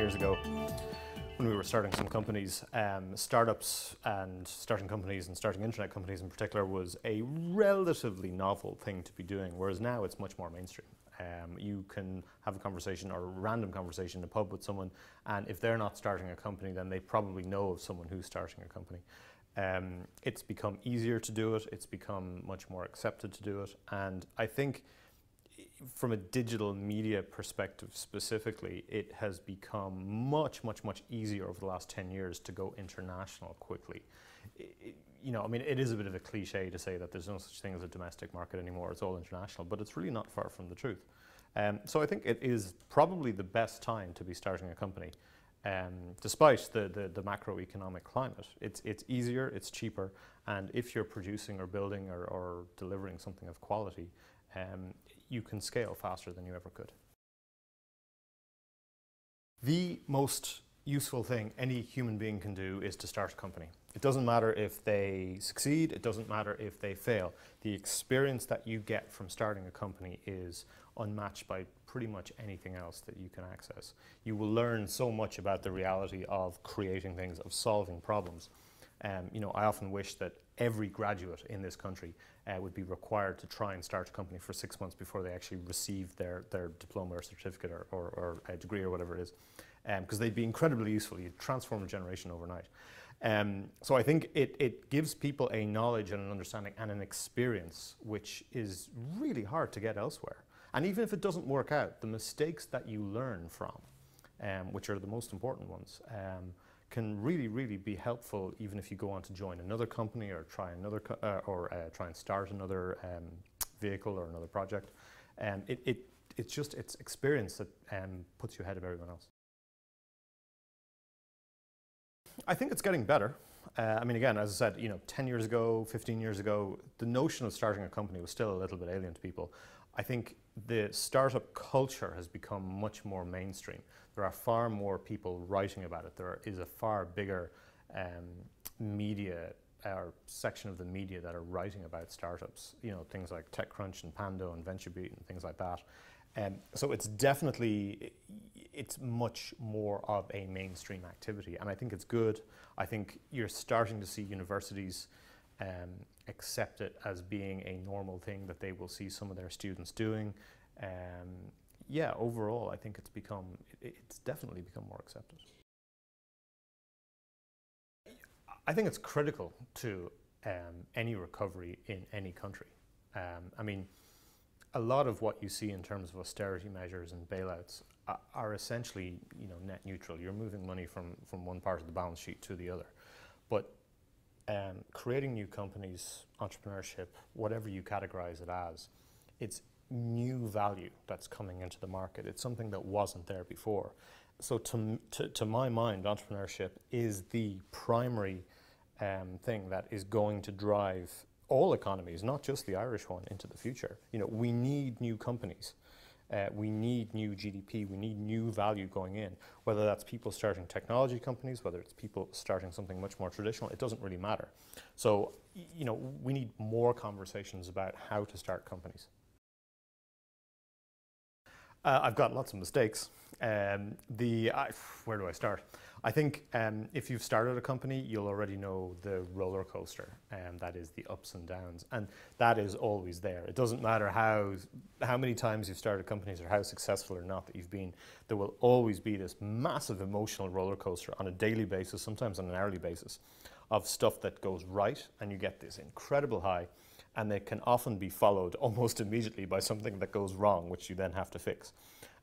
years ago, when we were starting some companies, startups and starting companies and starting internet companies in particular was a relatively novel thing to be doing, whereas now it's much more mainstream. You can have a conversation or a random conversation in a pub with someone, and if they're not starting a company, then they probably know of someone who's starting a company. It's become easier to do it, it's become much more accepted to do it, and I think from a digital media perspective specifically, it has become much easier over the last 10 years to go international quickly. I mean, it is a bit of a cliche to say that there's no such thing as a domestic market anymore, it's all international, but it's really not far from the truth. So I think it is probably the best time to be starting a company, despite the macroeconomic climate. It's easier, it's cheaper, and if you're producing or building or delivering something of quality, you can scale faster than you ever could. The most useful thing any human being can do is to start a company. It doesn't matter if they succeed, it doesn't matter if they fail. The experience that you get from starting a company is unmatched by pretty much anything else that you can access. You will learn so much about the reality of creating things, of solving problems. I often wish that every graduate in this country would be required to try and start a company for 6 months before they actually receive their diploma or certificate or a degree or whatever it is, because they'd be incredibly useful. You'd transform a generation overnight. So I think it gives people a knowledge and an understanding and an experience which is really hard to get elsewhere. And even if it doesn't work out, the mistakes that you learn from, which are the most important ones, can really be helpful even if you go on to join another company or try another try and start another vehicle or another project. It's experience that puts you ahead of everyone else. I think it's getting better. I mean, again, as I said, 10 years ago, 15 years ago, the notion of starting a company was still a little bit alien to people. I think the startup culture has become much more mainstream. There are far more people writing about it. There is a far bigger media or section of the media that are writing about startups. Things like TechCrunch and Pando and VentureBeat and things like that. So it's much more of a mainstream activity, and I think it's good. I think you're starting to see universities accept it as being a normal thing that they will see some of their students doing. Yeah, overall, I think it's definitely become more accepted. I think it's critical to any recovery in any country. I mean, a lot of what you see in terms of austerity measures and bailouts are essentially, net neutral. You're moving money from one part of the balance sheet to the other. But creating new companies, entrepreneurship, whatever you categorize it as, it's new value that's coming into the market. It's something that wasn't there before. So to my mind, entrepreneurship is the primary thing that is going to drive all economies, not just the Irish one, into the future. We need new companies. We need new GDP. We need new value going in. Whether that's people starting technology companies, whether it's people starting something much more traditional, it doesn't really matter. So, we need more conversations about how to start companies. I've got lots of mistakes. Where do I start? I think if you've started a company, you'll already know the roller coaster, that is the ups and downs, and that is always there. It doesn't matter how many times you've started companies or how successful or not that you've been, there will always be this massive emotional roller coaster on a daily basis, sometimes on an hourly basis, of stuff that goes right, and you get this incredible high, and they can often be followed almost immediately by something that goes wrong, which you then have to fix.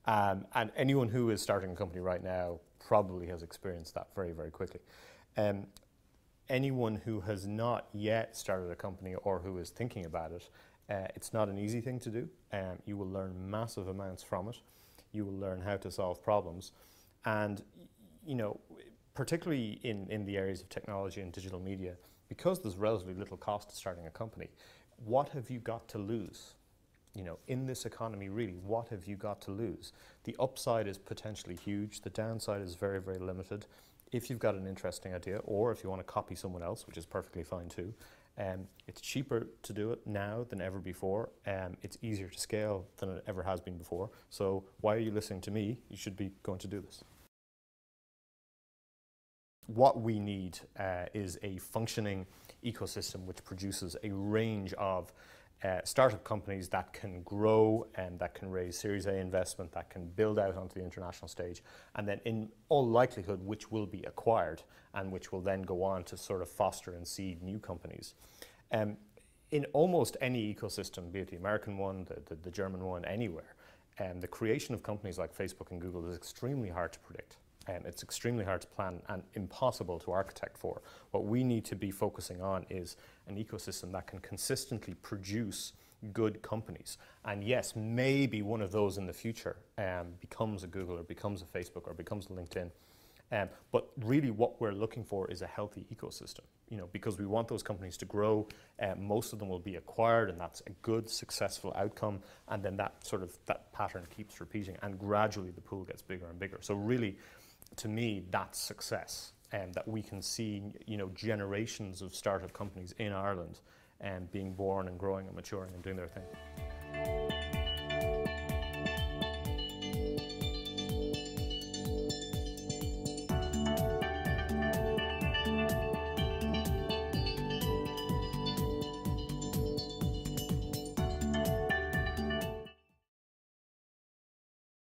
And anyone who is starting a company right now probably has experienced that very quickly. Anyone who has not yet started a company or who is thinking about it, it's not an easy thing to do. You will learn massive amounts from it. You will learn how to solve problems. And, particularly in the areas of technology and digital media, because there's relatively little cost to starting a company, what have you got to lose? In this economy, really, what have you got to lose? The upside is potentially huge. The downside is very limited. If you've got an interesting idea, or if you want to copy someone else, which is perfectly fine too, it's cheaper to do it now than ever before. It's easier to scale than it ever has been before. So why are you listening to me? You should be going to do this. what we need is a functioning ecosystem which produces a range of startup companies that can grow and that can raise Series A investment, that can build out onto the international stage, and then in all likelihood which will be acquired and which will then go on to sort of foster and seed new companies. In almost any ecosystem, be it the American one, the German one, anywhere, the creation of companies like Facebook and Google is extremely hard to predict. It's extremely hard to plan and impossible to architect for. What we need to be focusing on is an ecosystem that can consistently produce good companies. And yes, maybe one of those in the future becomes a Google or becomes a Facebook or becomes a LinkedIn. But really what we're looking for is a healthy ecosystem, because we want those companies to grow. Most of them will be acquired, and that's a good, successful outcome. And then that pattern keeps repeating, and gradually the pool gets bigger and bigger. So really, to me, that's success, that we can see, generations of startup companies in Ireland being born and growing and maturing and doing their thing.